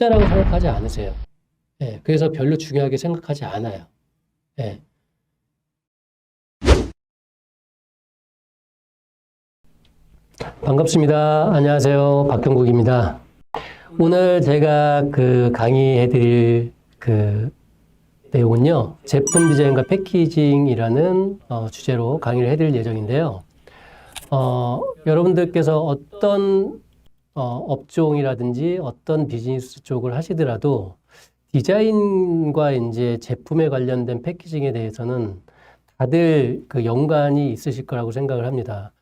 숫자라고 생각하지 않으세요. 예, 그래서 별로 중요하게 생각하지 않아요. 예. 반갑습니다. 안녕하세요. 박경국입니다. 오늘 제가 강의해드릴 내용은요, 제품 디자인과 패키징이라는 주제로 강의를 해드릴 예정인데요. 여러분들께서 어떤 업종이라든지 어떤 비즈니스 쪽을 하시더라도 디자인과 이제 제품에 관련된 패키징에 대해서는 다들 연관이 있으실 거라고 생각을 합니다.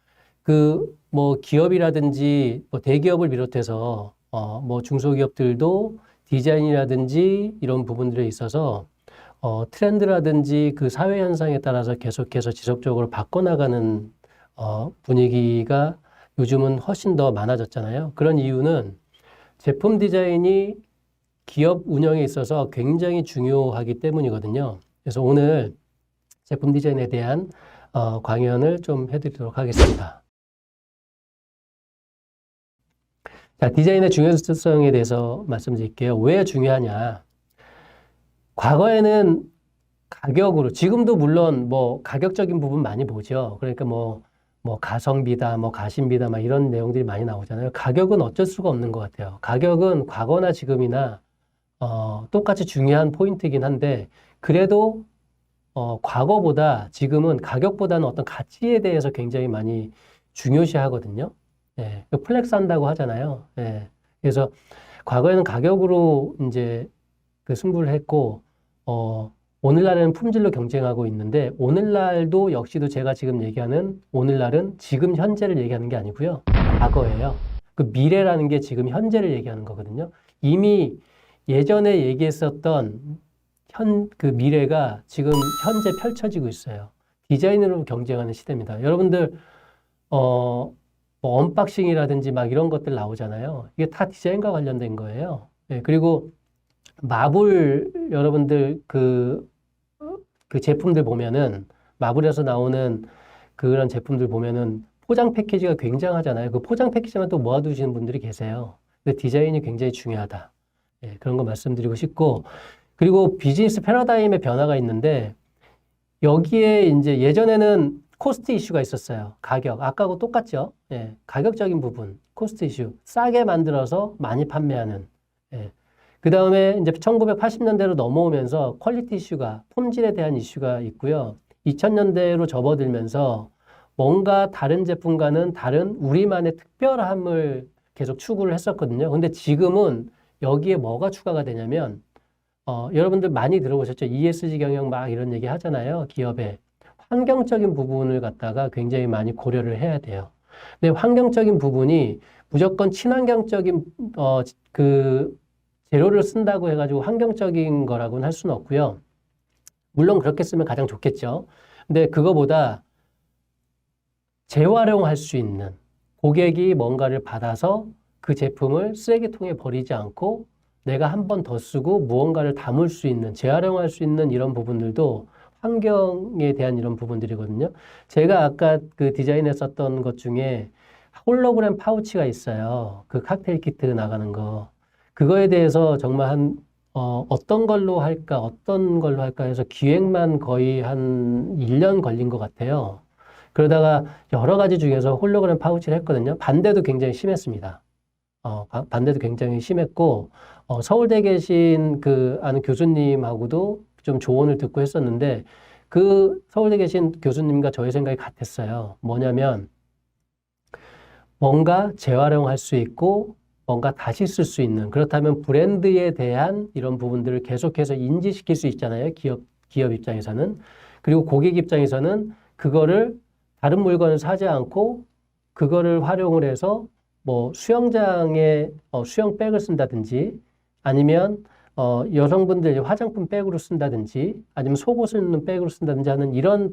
뭐 기업이라든지 뭐 대기업을 비롯해서 뭐 중소기업들도 디자인이라든지 이런 부분들에 있어서 트렌드라든지 그 사회 현상에 따라서 계속해서 지속적으로 바꿔나가는 분위기가 요즘은 훨씬 더 많아졌잖아요. 그런 이유는 제품 디자인이 기업 운영에 있어서 굉장히 중요하기 때문이거든요. 그래서 오늘 제품 디자인에 대한 강연을 좀 해드리도록 하겠습니다. 자, 디자인의 중요성에 대해서 말씀드릴게요. 왜 중요하냐? 과거에는 가격으로, 지금도 물론 뭐 가격적인 부분 많이 보죠. 그러니까 뭐 가성비다, 뭐 가심비다, 막 이런 내용들이 많이 나오잖아요. 가격은 어쩔 수가 없는 것 같아요. 가격은 과거나 지금이나 똑같이 중요한 포인트이긴 한데, 그래도 과거보다 지금은 가격보다는 어떤 가치에 대해서 굉장히 많이 중요시 하거든요. 예, 플렉스 한다고 하잖아요. 예, 그래서 과거에는 가격으로 이제 승부를 했고, 오늘날에는 품질로 경쟁하고 있는데, 오늘날도 역시도 제가 지금 얘기하는 오늘날은 지금 현재를 얘기하는 게 아니고요. 과거예요. 미래라는 게 지금 현재를 얘기하는 거거든요. 이미 예전에 얘기했었던 미래가 지금 현재 펼쳐지고 있어요. 디자인으로 경쟁하는 시대입니다. 여러분들, 뭐 언박싱이라든지 막 이런 것들 나오잖아요. 이게 다 디자인과 관련된 거예요. 네, 그리고 마블 여러분들 그 제품들 보면은 마블에서 나오는 그런 제품들 보면은 포장 패키지가 굉장하잖아요. 그 포장 패키지만 또 모아두시는 분들이 계세요. 그 디자인이 굉장히 중요하다. 네, 그런 거 말씀드리고 싶고, 그리고 비즈니스 패러다임의 변화가 있는데 여기에 이제 예전에는 코스트 이슈가 있었어요. 가격. 아까하고 똑같죠? 예, 가격적인 부분. 코스트 이슈. 싸게 만들어서 많이 판매하는. 예. 그 다음에 이제 1980년대로 넘어오면서 퀄리티 이슈가, 품질에 대한 이슈가 있고요. 2000년대로 접어들면서 뭔가 다른 제품과는 다른 우리만의 특별함을 계속 추구를 했었거든요. 근데 지금은 여기에 뭐가 추가가 되냐면, 여러분들 많이 들어보셨죠? ESG 경영 막 이런 얘기 하잖아요. 기업에. 환경적인 부분을 갖다가 굉장히 많이 고려를 해야 돼요. 근데 환경적인 부분이 무조건 친환경적인, 재료를 쓴다고 해가지고 환경적인 거라고는 할 수는 없고요. 물론 그렇게 쓰면 가장 좋겠죠. 근데 그거보다 재활용할 수 있는 고객이 뭔가를 받아서 그 제품을 쓰레기통에 버리지 않고 내가 한 번 더 쓰고 무언가를 담을 수 있는, 재활용할 수 있는 이런 부분들도 환경에 대한 이런 부분들이거든요. 제가 아까 디자인했었던 것 중에 홀로그램 파우치가 있어요. 그 칵테일 키트 나가는 거. 그거에 대해서 정말 어떤 걸로 할까 해서 기획만 거의 한 1년 걸린 것 같아요. 그러다가 여러 가지 중에서 홀로그램 파우치를 했거든요. 반대도 굉장히 심했습니다. 반대도 굉장히 심했고, 서울대 계신 아는 교수님하고도 좀 조언을 듣고 했었는데, 그 서울대 계신 교수님과 저의 생각이 같았어요. 뭐냐면, 뭔가 재활용할 수 있고, 뭔가 다시 쓸 수 있는, 그렇다면 브랜드에 대한 이런 부분들을 계속해서 인지시킬 수 있잖아요. 기업 입장에서는. 그리고 고객 입장에서는 그거를 다른 물건을 사지 않고, 그거를 활용을 해서 뭐 수영장에 수영백을 쓴다든지 아니면 여성분들 화장품 백으로 쓴다든지 아니면 속옷을 넣는 백으로 쓴다든지 하는 이런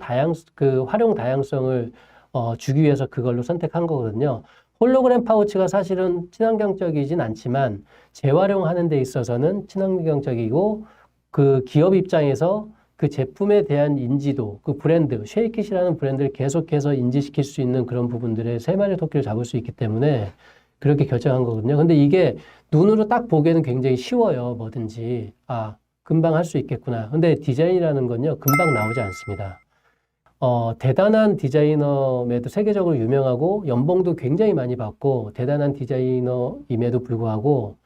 활용 다양성을 주기 위해서 그걸로 선택한 거거든요. 홀로그램 파우치가 사실은 친환경적이진 않지만 재활용하는 데 있어서는 친환경적이고 그 기업 입장에서 그 제품에 대한 인지도, 그 브랜드, 쉐이킷이라는 브랜드를 계속해서 인지시킬 수 있는 그런 부분들에 세 마리 토끼를 잡을 수 있기 때문에 그렇게 결정한 거거든요. 근데 이게 눈으로 딱 보기에는 굉장히 쉬워요. 뭐든지. 아, 금방 할 수 있겠구나. 근데 디자인이라는 건요, 금방 나오지 않습니다. 대단한 디자이너임에도 세계적으로 유명하고 연봉도 굉장히 많이 받고 대단한 디자이너임에도 불구하고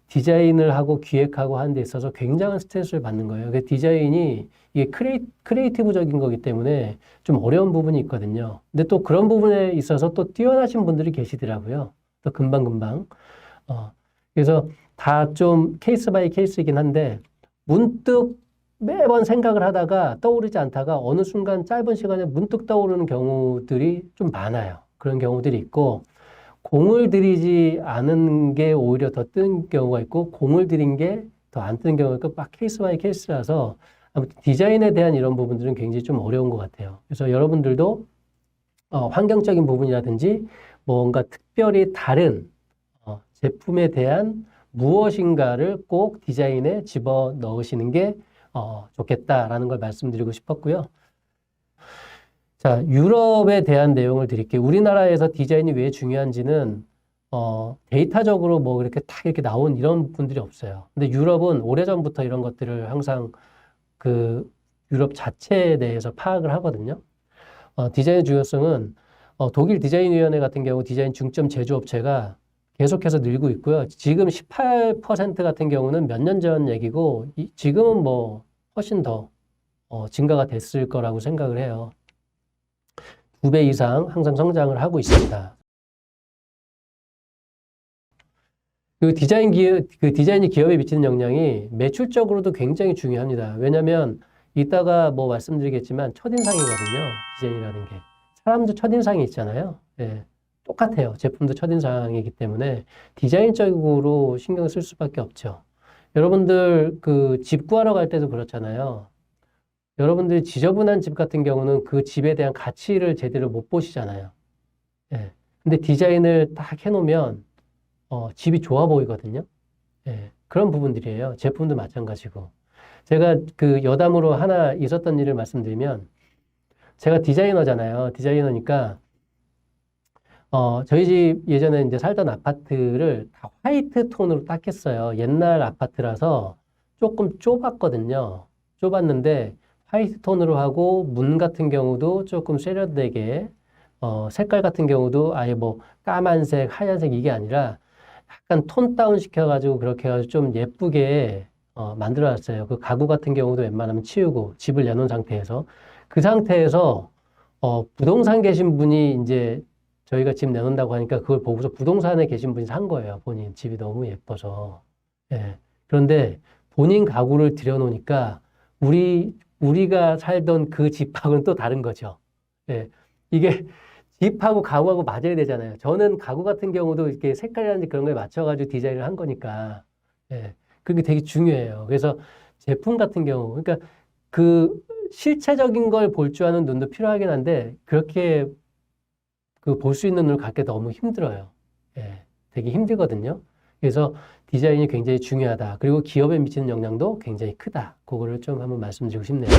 디자인을 하고 기획하고 하는 데 있어서 굉장한 스트레스를 받는 거예요. 그 디자인이 이게 크리에이티브적인 거기 때문에 좀 어려운 부분이 있거든요. 근데 또 그런 부분에 있어서 또 뛰어나신 분들이 계시더라고요. 또 금방금방. 그래서 다 좀 케이스 바이 케이스이긴 한데 문득 매번 생각을 하다가 떠오르지 않다가 어느 순간 짧은 시간에 문득 떠오르는 경우들이 좀 많아요. 그런 경우들이 있고 공을 들이지 않은 게 오히려 더 뜨는 경우가 있고 공을 들인 게 더 안 뜨는 경우가 있고 막 케이스 바이 케이스라서 아무튼 디자인에 대한 이런 부분들은 굉장히 좀 어려운 것 같아요. 그래서 여러분들도 환경적인 부분이라든지 뭔가 특별히 다른 제품에 대한 무엇인가를 꼭 디자인에 집어 넣으시는 게 좋겠다라는 걸 말씀드리고 싶었고요. 자, 유럽에 대한 내용을 드릴게요. 우리나라에서 디자인이 왜 중요한지는 데이터적으로 뭐 이렇게 딱 이렇게 나온 이런 분들이 없어요. 근데 유럽은 오래전부터 이런 것들을 항상 그 유럽 자체에 대해서 파악을 하거든요. 디자인의 중요성은 독일 디자인위원회 같은 경우 디자인 중점 제조업체가 계속해서 늘고 있고요. 지금 18% 같은 경우는 몇 년 전 얘기고 지금은 뭐 훨씬 더 증가가 됐을 거라고 생각을 해요. 2배 이상 항상 성장을 하고 있습니다. 그 디자인이 기업에 미치는 영향이 매출적으로도 굉장히 중요합니다. 왜냐하면 이따가 뭐 말씀드리겠지만 첫인상이거든요. 디자인이라는 게. 사람도 첫인상이 있잖아요. 예, 똑같아요. 제품도 첫인상이기 때문에 디자인적으로 신경을 쓸 수밖에 없죠. 여러분들 그 집 구하러 갈 때도 그렇잖아요. 여러분들이 지저분한 집 같은 경우는 그 집에 대한 가치를 제대로 못 보시잖아요. 예. 근데 디자인을 딱 해놓으면 집이 좋아 보이거든요. 예. 그런 부분들이에요. 제품도 마찬가지고. 제가 그 여담으로 하나 있었던 일을 말씀드리면 제가 디자이너잖아요. 디자이너니까 저희 집 예전에 이제 살던 아파트를 다 화이트 톤으로 딱 했어요. 옛날 아파트라서 조금 좁았거든요. 좁았는데 화이트 톤으로 하고 문 같은 경우도 조금 세련되게 색깔 같은 경우도 아예 뭐 까만색, 하얀색 이게 아니라 약간 톤 다운 시켜가지고 그렇게 해가지고 좀 예쁘게 만들어놨어요. 그 가구 같은 경우도 웬만하면 치우고 집을 내놓은 상태에서 그 상태에서 부동산 계신 분이 이제 저희가 집 내놓는다고 하니까 그걸 보고서 부동산에 계신 분이 산 거예요. 본인 집이 너무 예뻐서. 예. 그런데 본인 가구를 들여놓으니까 우리가 살던 그 집하고는 또 다른 거죠. 예. 이게 집하고 가구하고 맞아야 되잖아요. 저는 가구 같은 경우도 이렇게 색깔이라든지 그런 거에 맞춰가지고 디자인을 한 거니까. 예. 그게 되게 중요해요. 그래서 제품 같은 경우, 그러니까 그 실체적인 걸 볼 줄 아는 눈도 필요하긴 한데, 그렇게 그 볼 수 있는 눈을 갖기 너무 힘들어요. 예. 되게 힘들거든요. 그래서 디자인이 굉장히 중요하다. 그리고 기업에 미치는 영향도 굉장히 크다. 그거를 좀 한번 말씀드리고 싶네요.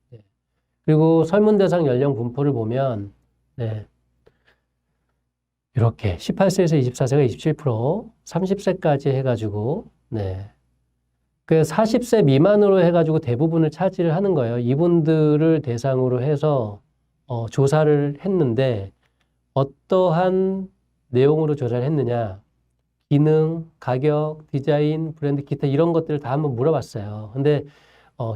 네. 그리고 설문 대상 연령 분포를 보면, 네. 이렇게 18세에서 24세가 27%, 30세까지 해가지고, 네. 그 40세 미만으로 해가지고 대부분을 차지를 하는 거예요. 이분들을 대상으로 해서 조사를 했는데 어떠한 내용으로 조사를 했느냐? 기능, 가격, 디자인, 브랜드, 기타 이런 것들을 다 한번 물어봤어요. 근데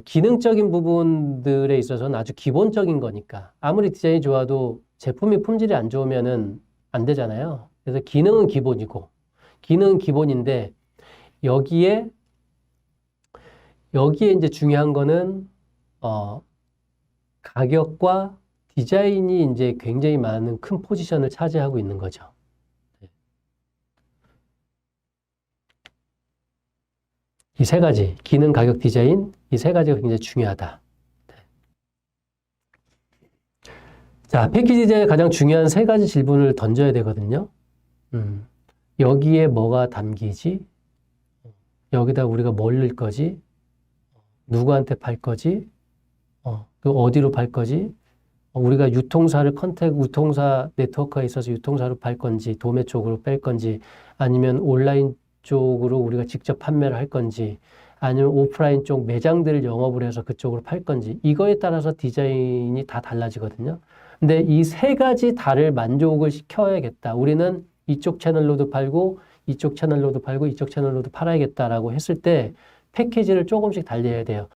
기능적인 부분들에 있어서는 아주 기본적인 거니까 아무리 디자인이 좋아도 제품이 품질이 안 좋으면은 안 되잖아요. 그래서 기능은 기본이고 기능은 기본인데 여기에 이제 중요한 거는 가격과 디자인이 이제 굉장히 많은 큰 포지션을 차지하고 있는 거죠. 이 세 가지, 기능, 가격, 디자인, 이 세 가지가 굉장히 중요하다. 자, 패키지 디자인의 가장 중요한 세 가지 질문을 던져야 되거든요. 여기에 뭐가 담기지? 여기다 우리가 뭘 넣을 거지? 누구한테 팔 거지? 그 어디로 팔 거지? 우리가 유통사 네트워크가 있어서 유통사로 팔 건지, 도매 쪽으로 뺄 건지, 아니면 온라인 쪽으로 우리가 직접 판매를 할 건지, 아니면 오프라인 쪽 매장들을 영업을 해서 그쪽으로 팔 건지, 이거에 따라서 디자인이 다 달라지거든요. 근데 이 세 가지 다를 만족을 시켜야겠다. 우리는 이쪽 채널로도 팔고, 이쪽 채널로도 팔고, 이쪽 채널로도 팔아야겠다라고 했을 때 패키지를 조금씩 달리해야 돼요.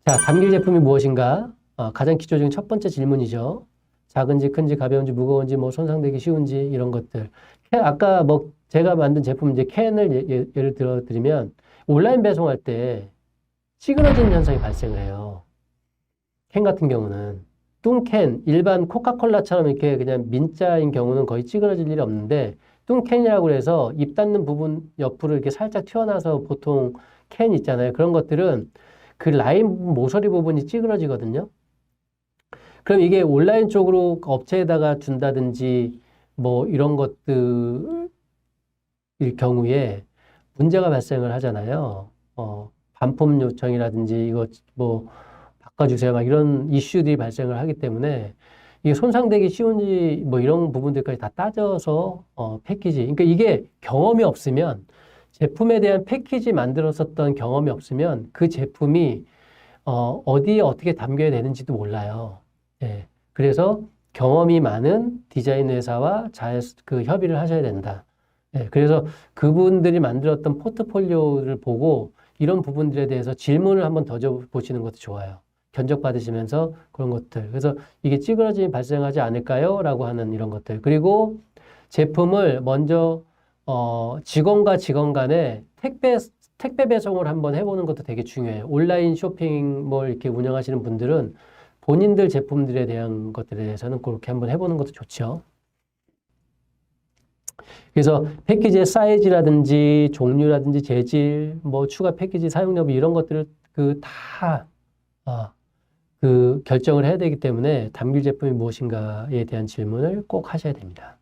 자, 담길 제품이 무엇인가? 가장 기초적인 첫 번째 질문이죠. 작은지, 큰지, 가벼운지, 무거운지, 뭐 손상되기 쉬운지 이런 것들. 아까 뭐 제가 만든 제품 이제 캔을 예를 들어 드리면 온라인 배송할 때 찌그러지는 현상이 발생을 해요. 캔 같은 경우는 뚱캔, 일반 코카콜라처럼 이렇게 그냥 민자인 경우는 거의 찌그러질 일이 없는데 뚱캔이라고 해서 입 닫는 부분 옆으로 이렇게 살짝 튀어나와서 보통 캔 있잖아요. 그런 것들은 그 라인 모서리 부분이 찌그러지거든요. 그럼 이게 온라인 쪽으로 업체에다가 준다든지 뭐 이런 것들일 경우에 문제가 발생을 하잖아요. 반품 요청이라든지 이거 뭐 바꿔주세요. 막 이런 이슈들이 발생을 하기 때문에 이게 손상되기 쉬운지 뭐 이런 부분들까지 다 따져서 패키지. 그러니까 이게 경험이 없으면 제품에 대한 패키지 만들었었던 경험이 없으면 그 제품이 어디에 어떻게 담겨야 되는지도 몰라요. 예. 그래서 경험이 많은 디자인 회사와 그 협의를 하셔야 된다. 예. 그래서 그분들이 만들었던 포트폴리오를 보고 이런 부분들에 대해서 질문을 한번 더 보시는 것도 좋아요. 견적받으시면서 그런 것들. 그래서 이게 찌그러짐이 발생하지 않을까요? 라고 하는 이런 것들. 그리고 제품을 먼저 직원 간에 택배 배송을 한번 해보는 것도 되게 중요해요. 온라인 쇼핑몰 이렇게 운영하시는 분들은 본인들 제품들에 대한 것들에 대해서는 그렇게 한번 해보는 것도 좋죠. 그래서 패키지의 사이즈라든지 종류라든지 재질, 뭐 추가 패키지 사용 여부 이런 것들을 그 결정을 해야 되기 때문에 담길 제품이 무엇인가에 대한 질문을 꼭 하셔야 됩니다.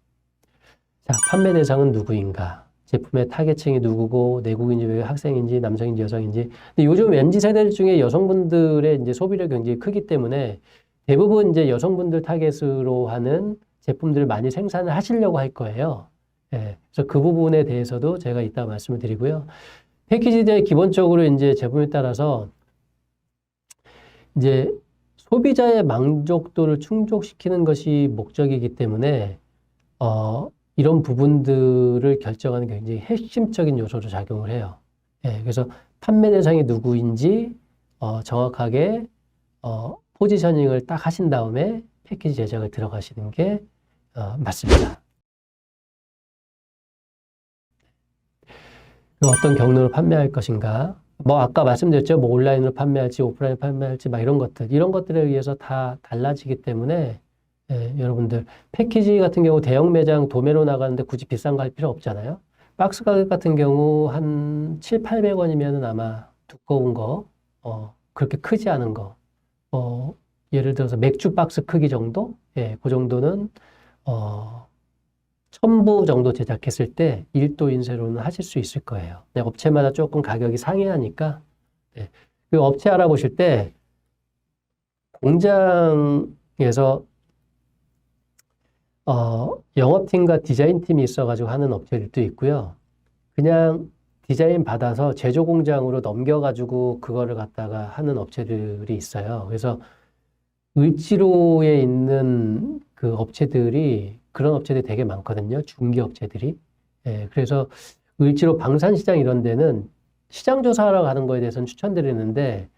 자, 판매 대상은 누구인가? 제품의 타겟층이 누구고, 내국인지, 학생인지, 남성인지, 여성인지. 근데 요즘 MZ 세대 중에 여성분들의 이제 소비력이 굉장히 크기 때문에 대부분 이제 여성분들 타겟으로 하는 제품들을 많이 생산을 하시려고 할 거예요. 예. 그래서 그 부분에 대해서도 제가 이따 말씀을 드리고요. 패키지에 기본적으로 이제 제품에 따라서 이제 소비자의 만족도를 충족시키는 것이 목적이기 때문에, 이런 부분들을 결정하는 굉장히 핵심적인 요소로 작용을 해요. 예, 그래서 판매 대상이 누구인지 정확하게 포지셔닝을 딱 하신 다음에 패키지 제작을 들어가시는 게 맞습니다. 어떤 경로로 판매할 것인가? 뭐 아까 말씀드렸죠. 뭐 온라인으로 판매할지 오프라인으로 판매할지 막 이런 것들에 의해서 다 달라지기 때문에 예, 여러분들 패키지 같은 경우 대형 매장 도매로 나가는데 굳이 비싼 거 할 필요 없잖아요. 박스 가격 같은 경우 한 700~800원이면 아마 두꺼운 거, 그렇게 크지 않은 거, 예를 들어서 맥주 박스 크기 정도? 예, 그 정도는 1000부 정도 제작했을 때 1도 인쇄로는 하실 수 있을 거예요. 네, 업체마다 조금 가격이 상이하니까. 네. 그 업체 알아보실 때 공장에서 영업팀과 디자인팀이 있어가지고 하는 업체들도 있고요. 그냥 디자인 받아서 제조 공장으로 넘겨가지고 그거를 갖다가 하는 업체들이 있어요. 그래서 을지로에 있는 그 업체들이 그런 업체들이 되게 많거든요. 중개 업체들이. 예, 그래서 을지로 방산시장 이런 데는 시장 조사하러 가는 거에 대해서는 추천드리는데,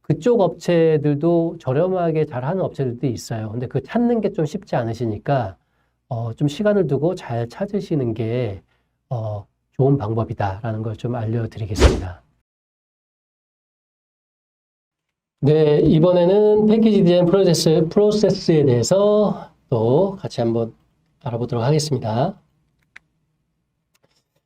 그쪽 업체들도 저렴하게 잘하는 업체들도 있어요. 근데 그 찾는 게 좀 쉽지 않으시니까, 좀 시간을 두고 잘 찾으시는 게, 좋은 방법이다라는 걸 좀 알려드리겠습니다. 네, 이번에는 패키지 디자인 프로세스에 대해서 또 같이 한번 알아보도록 하겠습니다.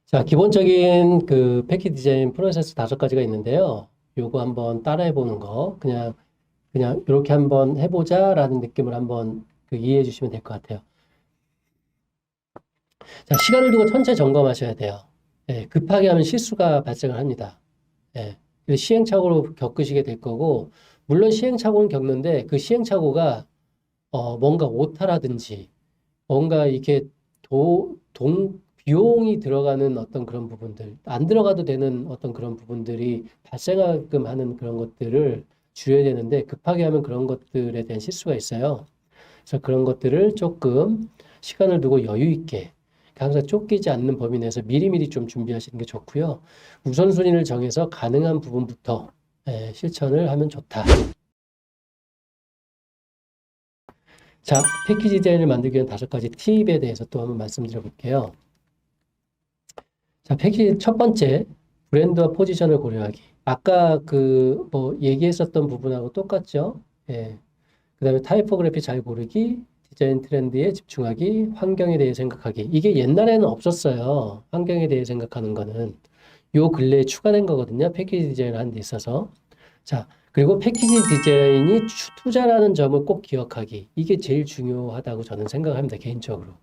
자, 기본적인 그 패키지 디자인 프로세스 5가지가 있는데요. 요거 한번 따라해 보는 거, 그냥 이렇게 한번 해보자라는 느낌을 한번 이해해 주시면 될 것 같아요. 자, 시간을 두고 천천히 점검하셔야 돼요. 예, 급하게 하면 실수가 발생을 합니다. 예, 그래서 시행착오로 겪으시게 될 거고, 물론 시행착오는 겪는데 그 시행착오가 뭔가 오타라든지 뭔가 이렇게 비용이 들어가는 어떤 그런 부분들, 안 들어가도 되는 어떤 그런 부분들이 발생하게끔 하는 그런 것들을 줄여야 되는데 급하게 하면 그런 것들에 대한 실수가 있어요. 그래서 그런 것들을 조금 시간을 두고 여유 있게 항상 쫓기지 않는 범위 내에서 미리미리 좀 준비하시는 게 좋고요. 우선순위를 정해서 가능한 부분부터 실천을 하면 좋다. 자, 패키지 디자인을 만들기 위한 5가지 팁에 대해서 또 한번 말씀드려 볼게요. 자, 패키지 첫 번째, 브랜드와 포지션을 고려하기. 아까 뭐 얘기했었던 부분하고 똑같죠? 예. 그 다음에 타이포그래피 잘 고르기, 디자인 트렌드에 집중하기, 환경에 대해 생각하기. 이게 옛날에는 없었어요. 환경에 대해 생각하는 거는. 요 근래에 추가된 거거든요. 패키지 디자인을 하는 데 있어서. 자, 그리고 패키지 디자인이 투자라는 점을 꼭 기억하기. 이게 제일 중요하다고 저는 생각합니다. 개인적으로.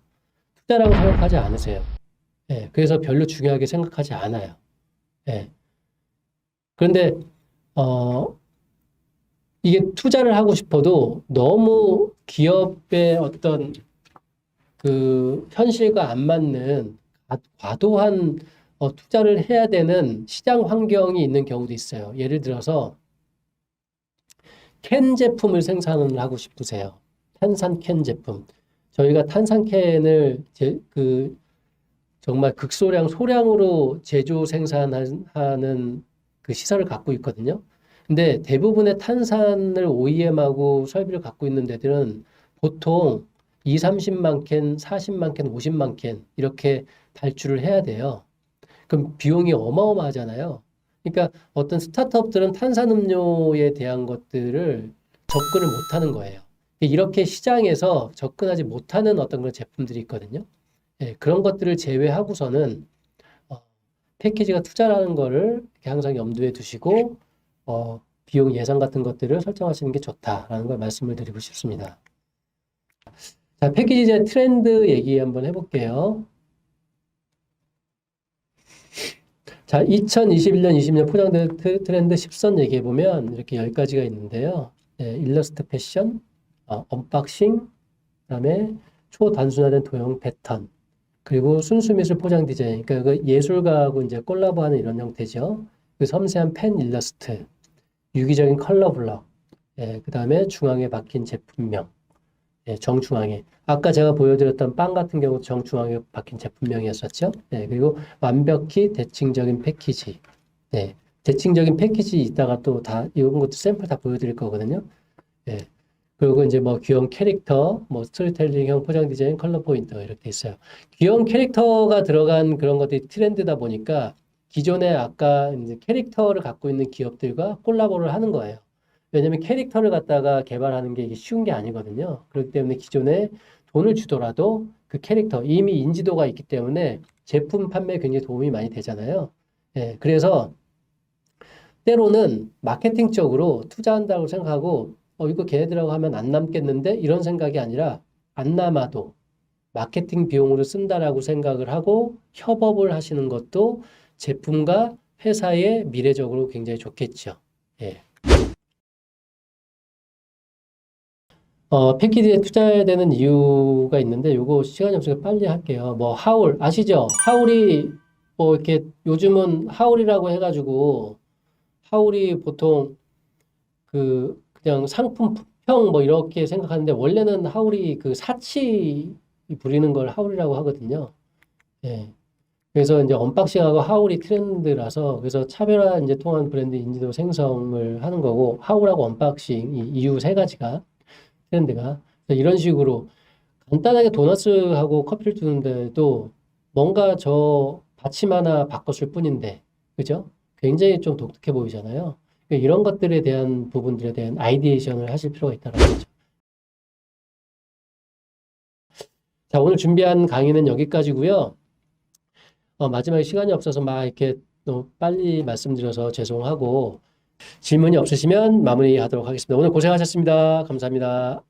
투자라고 생각하지 않으세요. 예, 그래서 별로 중요하게 생각하지 않아요. 예. 그런데, 이게 투자를 하고 싶어도 너무 기업의 어떤 그 현실과 안 맞는 과도한 투자를 해야 되는 시장 환경이 있는 경우도 있어요. 예를 들어서 캔 제품을 생산을 하고 싶으세요. 탄산 캔 제품. 저희가 탄산 캔을 정말 소량으로 제조 생산하는 그 시설을 갖고 있거든요. 근데 대부분의 탄산을 OEM하고 설비를 갖고 있는 데들은 보통 2, 30만 캔, 40만 캔, 50만 캔 이렇게 발주를 해야 돼요. 그럼 비용이 어마어마하잖아요. 그러니까 어떤 스타트업들은 탄산음료에 대한 것들을 접근을 못하는 거예요. 이렇게 시장에서 접근하지 못하는 어떤 그런 제품들이 있거든요. 예, 그런 것들을 제외하고서는 패키지가 투자라는 거를 항상 염두에 두시고 비용 예산 같은 것들을 설정하시는 게 좋다라는 걸 말씀을 드리고 싶습니다. 자, 패키지 디자인 트렌드 얘기 한번 해볼게요. 자, 2021년, 20년 포장 트렌드 10선 얘기해보면 이렇게 10가지가 있는데요. 일러스트 패션, 언박싱, 그다음에 초단순화된 도형 패턴, 그리고 순수미술 포장 디자인, 그러니까 그 예술가하고 이제 콜라보하는 이런 형태죠. 그 섬세한 펜 일러스트, 유기적인 컬러 블럭, 그다음에 중앙에 박힌 제품명, 정중앙에. 아까 제가 보여드렸던 빵 같은 경우 정중앙에 박힌 제품명이었었죠. 그리고 완벽히 대칭적인 패키지. 대칭적인 패키지 이따가 또 이런 것도 샘플 다 보여드릴 거거든요. 그리고 이제 뭐 귀여운 캐릭터, 뭐 스토리텔링형 포장 디자인, 컬러 포인트 이렇게 있어요. 귀여운 캐릭터가 들어간 그런 것들이 트렌드다 보니까 기존에 아까 이제 캐릭터를 갖고 있는 기업들과 콜라보를 하는 거예요. 왜냐면 캐릭터를 갖다가 개발하는 게 이게 쉬운 게 아니거든요. 그렇기 때문에 기존에 돈을 주더라도 그 캐릭터, 이미 인지도가 있기 때문에 제품 판매에 굉장히 도움이 많이 되잖아요. 그래서 때로는 마케팅적으로 투자한다고 생각하고 이거 걔네들하고 하면 안 남겠는데 이런 생각이 아니라 안 남아도 마케팅 비용으로 쓴다라고 생각을 하고 협업을 하시는 것도 제품과 회사의 미래적으로 굉장히 좋겠죠. 패키지에 투자해야 되는 이유가 있는데 요거 시간이 없으니까 빨리 할게요. 뭐 하울 아시죠? 하울이 뭐 이렇게 요즘은 하울이라고 해가지고 하울이 보통 그냥 상품 품평 뭐 이렇게 생각하는데 원래는 하울이 그 사치 부리는 걸 하울이라고 하거든요. 그래서 이제 언박싱하고 하울이 트렌드라서 그래서 차별화 이제 통한 브랜드 인지도 생성을 하는 거고 하울하고 언박싱 이유 3가지가 트렌드가 이런 식으로 간단하게 도너츠하고 커피를 주는데도 뭔가 저 받침 하나 바꿨을 뿐인데 그죠? 굉장히 좀 독특해 보이잖아요. 이런 것들에 대한 부분들에 대한 아이디에이션을 하실 필요가 있다는 거죠. 자, 오늘 준비한 강의는 여기까지고요. 마지막에 시간이 없어서 막 이렇게 또 빨리 말씀드려서 죄송하고 질문이 없으시면 마무리하도록 하겠습니다. 오늘 고생하셨습니다. 감사합니다.